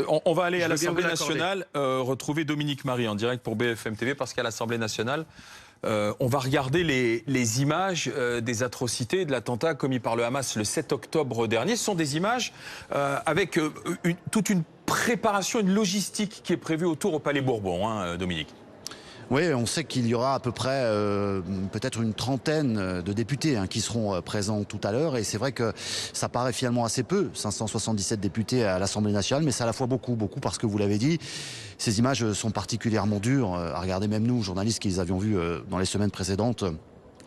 On va aller à l'Assemblée nationale retrouver Dominique Marie en direct pour BFM TV parce qu'à l'Assemblée nationale, on va regarder les images des atrocités de l'attentat commis par le Hamas le 7 octobre dernier. Ce sont des images avec toute une préparation, une logistique qui est prévue autour au Palais Bourbon, hein, Dominique. Oui, on sait qu'il y aura à peu près peut-être une trentaine de députés qui seront présents tout à l'heure. Et c'est vrai que ça paraît finalement assez peu, 577 députés à l'Assemblée nationale, mais c'est à la fois beaucoup parce que vous l'avez dit, ces images sont particulièrement dures. À regarder même nous, journalistes qui les avions vues dans les semaines précédentes,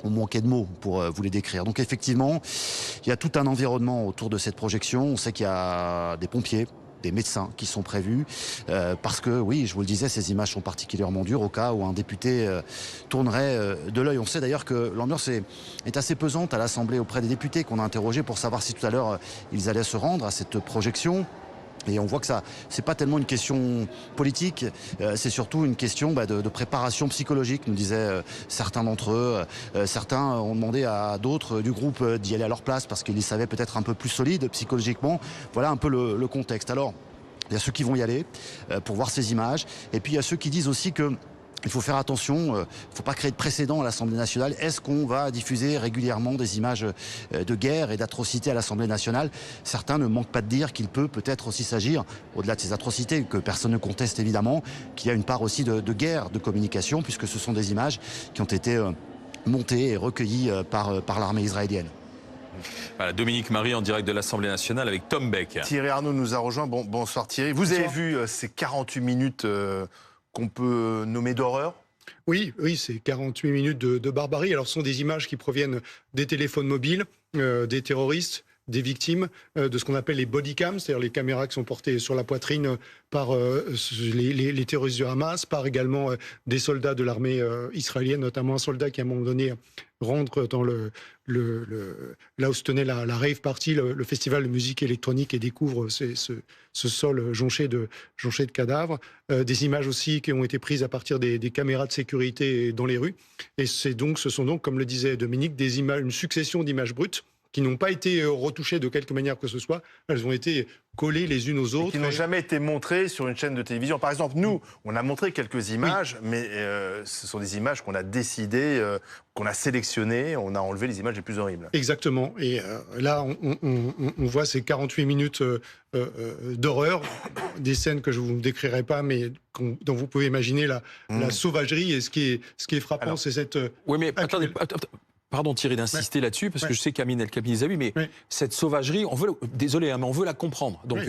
on manquait de mots pour vous les décrire. Donc effectivement, il y a tout un environnement autour de cette projection. On sait qu'il y a des pompiers, des médecins qui sont prévus, parce que, oui, je vous le disais, ces images sont particulièrement dures au cas où un député tournerait de l'œil. On sait d'ailleurs que l'ambiance est assez pesante à l'Assemblée auprès des députés qu'on a interrogés pour savoir si tout à l'heure ils allaient se rendre à cette projection. Et on voit que ça, c'est pas tellement une question politique, c'est surtout une question de préparation psychologique, nous disaient certains d'entre eux. Certains ont demandé à d'autres du groupe d'y aller à leur place parce qu'ils les savaient peut-être un peu plus solides psychologiquement. Voilà un peu le contexte. Alors, il y a ceux qui vont y aller pour voir ces images. Et puis il y a ceux qui disent aussi que il faut faire attention, il ne faut pas créer de précédent à l'Assemblée nationale. Est-ce qu'on va diffuser régulièrement des images de guerre et d'atrocités à l'Assemblée nationale? Certains ne manquent pas de dire qu'il peut-être aussi s'agir, au-delà de ces atrocités, que personne ne conteste évidemment, qu'il y a une part aussi de guerre, de communication, puisque ce sont des images qui ont été montées et recueillies par l'armée israélienne. Voilà, Dominique Marie en direct de l'Assemblée nationale avec Tom Beck. Thierry Arnaud nous a rejoint. Bonsoir Thierry. Vous avez vu ces 48 minutes qu'on peut nommer d'horreur? Oui, c'est 48 minutes de barbarie. Alors, ce sont des images qui proviennent des téléphones mobiles, des terroristes, des victimes, de ce qu'on appelle les body cams, c'est-à-dire les caméras qui sont portées sur la poitrine par les terroristes du Hamas, par également des soldats de l'armée israélienne, notamment un soldat qui, à un moment donné, rentre dans là où se tenait la rave party, le festival de musique électronique, et découvre ce sol jonché de cadavres. Des images aussi qui ont été prises à partir des caméras de sécurité dans les rues. Et ce sont donc, comme le disait Dominique, des images, une succession d'images brutes qui n'ont pas été retouchées de quelque manière que ce soit. Elles ont été collées les unes aux autres. Qui n'ont jamais été montrées sur une chaîne de télévision. Par exemple, nous, on a montré quelques images, mais ce sont des images qu'on a décidé, qu'on a sélectionnées, on a enlevé les images les plus horribles. Exactement. Et là, on voit ces 48 minutes d'horreur, des scènes que je ne vous décrirai pas, mais dont vous pouvez imaginer la sauvagerie. Et ce qui est frappant, c'est cette... Oui, mais attendez... Pardon Thierry d'insister là-dessus, parce que je sais qu'Amine El Khamis les a vus, mais cette sauvagerie, désolé, mais on veut la comprendre. Donc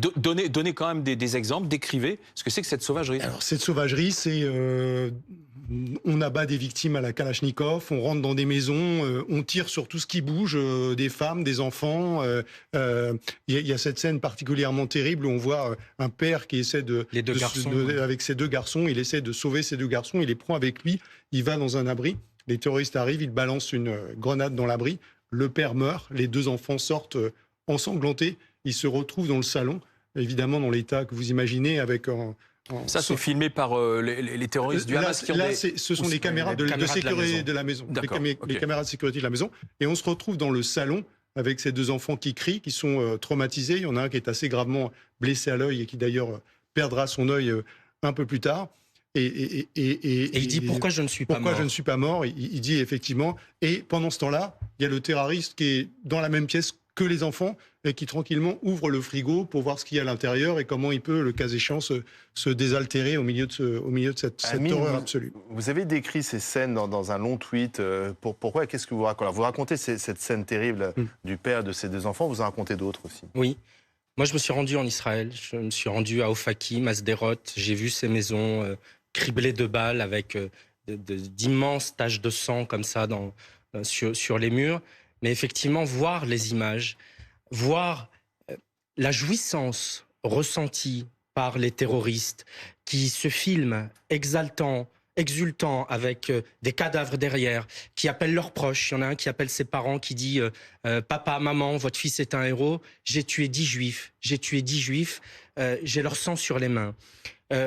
donnez quand même des exemples, décrivez ce que c'est que cette sauvagerie. Alors cette sauvagerie, c'est... on abat des victimes à la Kalachnikov, on rentre dans des maisons, on tire sur tout ce qui bouge, des femmes, des enfants. Il y a cette scène particulièrement terrible où on voit un père qui essaie avec ses deux garçons, il essaie de sauver ses deux garçons, il les prend avec lui, il va dans un abri. Les terroristes arrivent, ils balancent une grenade dans l'abri, le père meurt, les deux enfants sortent ensanglantés, ils se retrouvent dans le salon, évidemment dans l'état que vous imaginez, avec Ça, c'est filmé par les terroristes du Hamas qui ont ce sont les caméras de sécurité de la maison. Les caméras de sécurité de la maison. Et on se retrouve dans le salon avec ces deux enfants qui crient, qui sont traumatisés. Il y en a un qui est assez gravement blessé à l'œil et qui d'ailleurs perdra son œil un peu plus tard. Et il dit pourquoi je ne suis pas mort. Pourquoi je ne suis pas mort, il dit effectivement. Et pendant ce temps-là, il y a le terroriste qui est dans la même pièce que les enfants et qui tranquillement ouvre le frigo pour voir ce qu'il y a à l'intérieur et comment il peut, le cas échéant, se désaltérer au milieu de cette horreur absolue. Vous avez décrit ces scènes dans un long tweet. Pourquoi? Qu'est-ce que vous racontez? Vous racontez cette scène terrible du père de ces deux enfants. Vous en racontez d'autres aussi. Oui. Moi, je me suis rendu en Israël. Je me suis rendu à Ofakim, à Sderot. J'ai vu ces maisons criblées de balles avec d'immenses taches de sang comme ça sur les murs. Mais effectivement, voir les images, voir la jouissance ressentie par les terroristes qui se filment exultant avec des cadavres derrière, qui appellent leurs proches. Il y en a un qui appelle ses parents, qui dit « Papa, maman, votre fils est un héros. J'ai tué 10 juifs. J'ai tué 10 juifs. J'ai leur sang sur les mains. »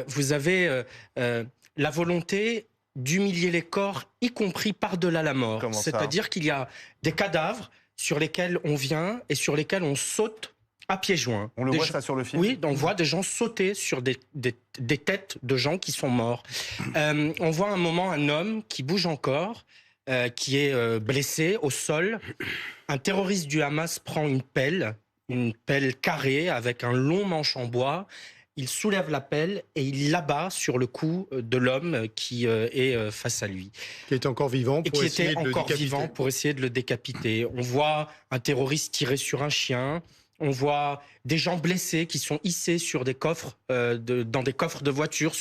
Vous avez la volonté d'humilier les corps, y compris par-delà la mort. C'est-à-dire qu'il y a des cadavres sur lesquels on vient et sur lesquels on saute À pieds joints. On le voit ça sur le film? Oui, on voit des gens sauter sur des têtes de gens qui sont morts. On voit un moment un homme qui bouge encore, qui est blessé au sol. Un terroriste du Hamas prend une pelle carrée avec un long manche en bois. Il soulève la pelle et il l'abat sur le cou de l'homme qui est face à lui. Qui était encore vivant Et pour qui essayer était de le encore décapiter. vivant pour essayer de le décapiter. On voit un terroriste tirer sur un chien. On voit des gens blessés qui sont hissés sur des coffres, dans des coffres de voitures,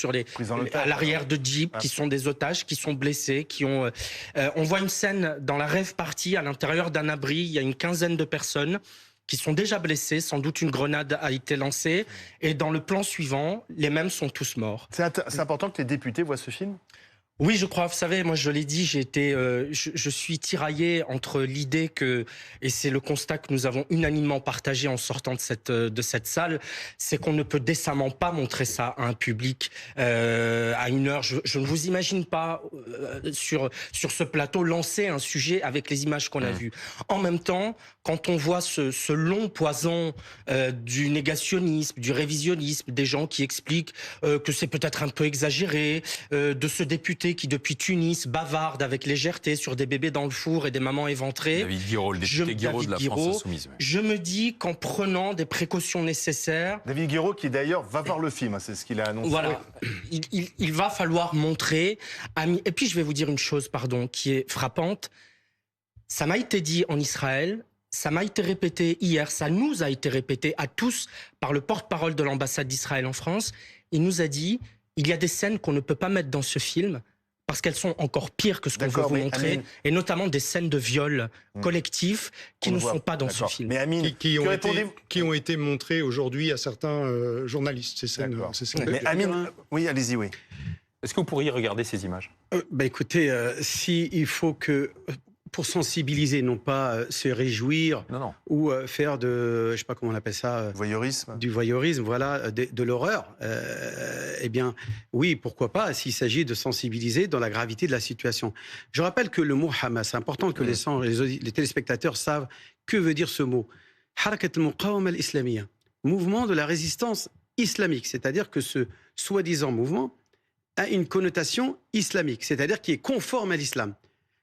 à l'arrière de Jeep, qui sont des otages, qui sont blessés, on voit une scène dans la rave party, à l'intérieur d'un abri, il y a une quinzaine de personnes qui sont déjà blessées, sans doute une grenade a été lancée, et dans le plan suivant, les mêmes sont tous morts. C'est important que les députés voient ce film? Oui, je crois. Vous savez, moi, je l'ai dit, je suis tiraillé entre l'idée que, et c'est le constat que nous avons unanimement partagé en sortant de cette salle, c'est qu'on ne peut décemment pas montrer ça à un public à une heure. Je ne vous imagine pas sur ce plateau lancer un sujet avec les images qu'on a vues. En même temps, quand on voit ce long poison du négationnisme, du révisionnisme, des gens qui expliquent que c'est peut-être un peu exagéré, de ce député qui, depuis Tunis, bavarde avec légèreté sur des bébés dans le four et des mamans éventrées. David Guiraud, le député Guiraud de la France Insoumise. Ouais. Je me dis qu'en prenant des précautions nécessaires... David Guiraud qui d'ailleurs va voir le film, c'est ce qu'il a annoncé. Voilà, il va falloir montrer... Et puis je vais vous dire une chose, qui est frappante. Ça m'a été dit en Israël, ça m'a été répété hier, ça nous a été répété à tous par le porte-parole de l'ambassade d'Israël en France. Il nous a dit, il y a des scènes qu'on ne peut pas mettre dans ce film parce qu'elles sont encore pires que ce qu'on veut vous montrer, et notamment des scènes de viol collectifs qui ne sont pas dans ce film. Mais Amine, qui ont été montrées aujourd'hui à certains journalistes, ces scènes. Mais Amine, oui, allez-y, oui. Est-ce que vous pourriez regarder ces images? Écoutez, il faut que... pour sensibiliser, non pas se réjouir ou faire je sais pas comment on appelle ça, voyeurisme. Du voyeurisme, voilà, de l'horreur. Eh bien, oui, pourquoi pas, s'il s'agit de sensibiliser dans la gravité de la situation. Je rappelle que le mot Hamas, c'est important que les téléspectateurs savent que veut dire ce mot. Harakat al-Muqawama al-Islamiyya, mouvement de la résistance islamique, c'est-à-dire que ce soi-disant mouvement a une connotation islamique, c'est-à-dire qui est conforme à l'islam.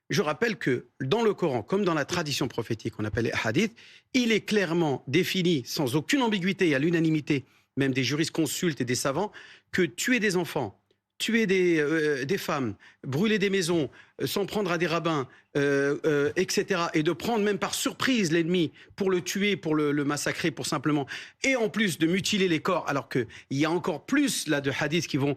Je rappelle que dans le Coran, comme dans la tradition prophétique, on appelle les hadiths, il est clairement défini, sans aucune ambiguïté et à l'unanimité, même des jurisconsultes et des savants, que tuer des enfants, tuer des femmes, brûler des maisons, s'en prendre à des rabbins, etc., et de prendre même par surprise l'ennemi pour le tuer, pour le massacrer, pour simplement, et en plus de mutiler les corps, alors qu'il y a encore plus là de hadiths qui vont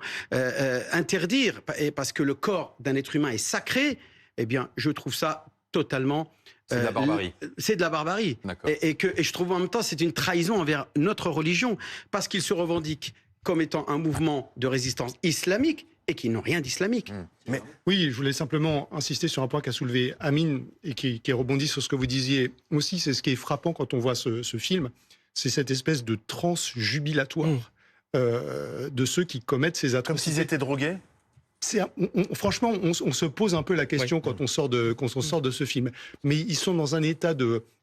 interdire, parce que le corps d'un être humain est sacré. Eh bien, je trouve ça totalement... C'est de la barbarie. C'est de la barbarie. Et je trouve en même temps c'est une trahison envers notre religion, parce qu'ils se revendiquent comme étant un mouvement de résistance islamique et qui n'ont rien d'islamique. Mais oui, je voulais simplement insister sur un point qu'a soulevé Amine et qui rebondit sur ce que vous disiez aussi. C'est ce qui est frappant quand on voit ce film, c'est cette espèce de transe jubilatoire de ceux qui commettent ces atrocités. Comme s'ils étaient drogués. Franchement, on se pose un peu la question quand on sort de ce film. Mais ils sont dans un état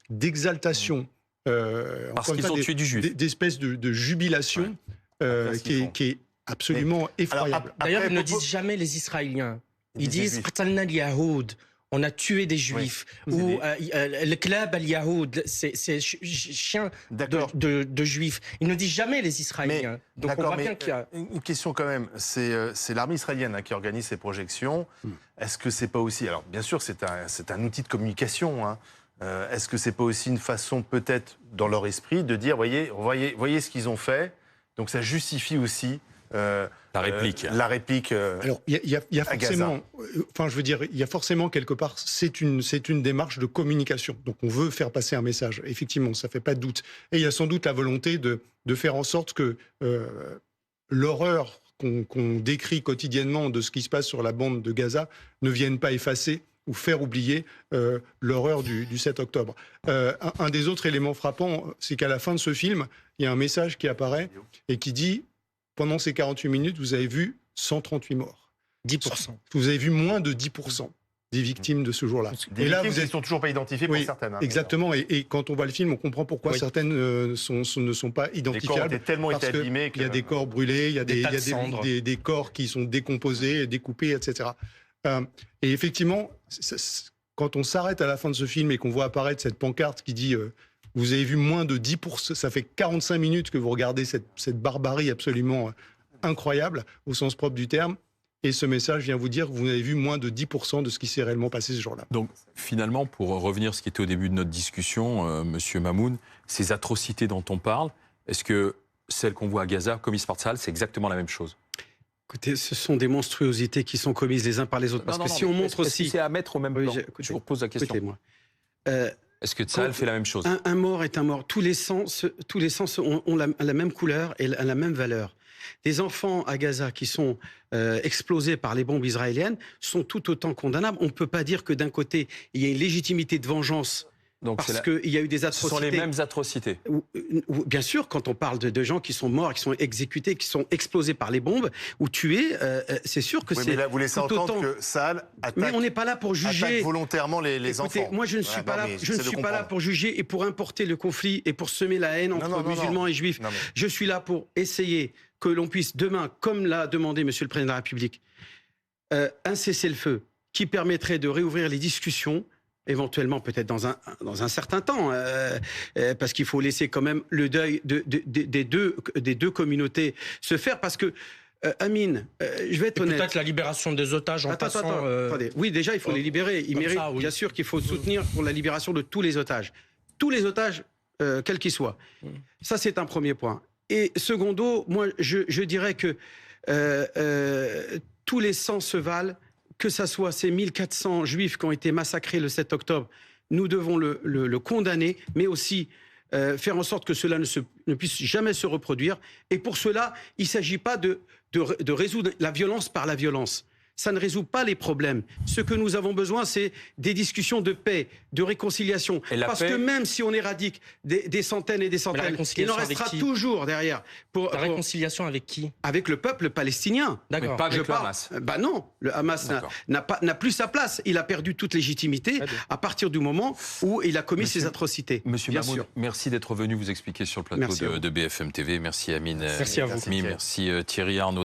d'exaltation, parce qu'ils ont tué du juif, d'espèce de jubilation qui est absolument effroyable. D'ailleurs, ils ne disent jamais les Israéliens. Ils disent Qatalna al-Yahoud. On a tué des juifs. Ou le Klab al-Yahoud, c'est chien de juifs. Ils ne disent jamais les Israéliens. Donc on voit bien qu'il y a... Une question quand même, c'est l'armée israélienne qui organise ces projections. Est-ce que c'est pas aussi... Alors bien sûr, c'est un outil de communication. Est-ce que c'est pas aussi une façon peut-être dans leur esprit de dire, voyez ce qu'ils ont fait, donc ça justifie aussi... la réplique. Alors, il y a forcément, enfin, je veux dire, il y a forcément quelque part, c'est une démarche de communication. Donc, on veut faire passer un message. Effectivement, ça fait pas de doute. Et il y a sans doute la volonté de faire en sorte que l'horreur qu'on décrit quotidiennement de ce qui se passe sur la bande de Gaza ne vienne pas effacer ou faire oublier l'horreur du 7 octobre. Un des autres éléments frappants, c'est qu'à la fin de ce film, il y a un message qui apparaît et qui dit: pendant ces 48 minutes, vous avez vu 138 morts. 10%. Vous avez vu moins de 10%. des victimes de ce jour-là. Des Et là, victimes vous qui ne êtes sont toujours pas identifiées pour Oui, certaines. Hein, exactement. Et quand on voit le film, on comprend pourquoi Oui. certaines ne sont pas Les corps identifiables. étaient tellement Parce été que abîmés il y a des corps brûlés, il y a Des tas de il y a cendres. des corps qui sont décomposés, découpés, etc. Et effectivement, quand on s'arrête à la fin de ce film et qu'on voit apparaître cette pancarte qui dit vous avez vu moins de 10%, ça fait 45 minutes que vous regardez cette barbarie absolument incroyable, au sens propre du terme, et ce message vient vous dire que vous n'avez vu moins de 10% de ce qui s'est réellement passé ce jour-là. Donc finalement, pour revenir à ce qui était au début de notre discussion, Monsieur Mamoun, ces atrocités dont on parle, est-ce que celles qu'on voit à Gaza, commises par Tsahal, c'est exactement la même chose? Écoutez, ce sont des monstruosités qui sont commises les uns par les autres. Parce que si on montre est-ce que aussi... c'est à mettre au même plan. écoutez, Je vous repose la question. Écoutez-moi. Est-ce que Tsahal fait la même chose? Un mort est un mort. Tous les sens ont la même couleur et la même valeur. Des enfants à Gaza qui sont explosés par les bombes israéliennes sont tout autant condamnables. On ne peut pas dire que d'un côté, il y a une légitimité de vengeance Donc parce qu'il y a eu des ce atrocités. sont les mêmes atrocités. Bien sûr, quand on parle de gens qui sont morts, qui sont exécutés, qui sont explosés par les bombes ou tués, c'est sûr que Oui, c'est mais là, vous laissez tout entendre autant. que Tsahal attaque, Mais on n'est pas là pour juger. attaque volontairement les Écoutez, enfants. moi, je ne suis pas là. Je ne suis pas là pour juger et pour importer le conflit et pour semer la haine entre musulmans et juifs. Non, mais- Je suis là pour essayer que l'on puisse demain, comme l'a demandé Monsieur le Président de la République, un cessez-le-feu qui permettrait de réouvrir les discussions, éventuellement peut-être dans un certain temps, parce qu'il faut laisser quand même le deuil des deux communautés se faire, parce que Amine, je vais être honnête. Peut-être la libération des otages en passant... Attendez. Oui, déjà, il faut les libérer. Ils comme méritent, ça, oui. bien sûr, qu'il faut soutenir pour la libération de tous les otages. Tous les otages, quels qu'ils soient. Ça, c'est un premier point. Et secondo, moi, je dirais que tous les sangs se valent, que ce soit ces 1400 juifs qui ont été massacrés le 7 octobre. Nous devons le condamner, mais aussi faire en sorte que cela ne puisse jamais se reproduire. Et pour cela, il ne s'agit pas de résoudre la violence par la violence. Ça ne résout pas les problèmes. Ce que nous avons besoin, c'est des discussions de paix, de réconciliation. Parce que même si on éradique des centaines et des centaines, il en restera toujours derrière. La réconciliation avec qui? Avec le peuple palestinien. D'accord. Mais pas avec le Hamas. Bah non, le Hamas n'a plus sa place. Il a perdu toute légitimité à partir du moment où il a commis ces atrocités. Monsieur Bien Mamoun, sûr. merci d'être venu vous expliquer sur le plateau de BFM TV. Merci Amine. Merci à vous. Merci Thierry Arnaud.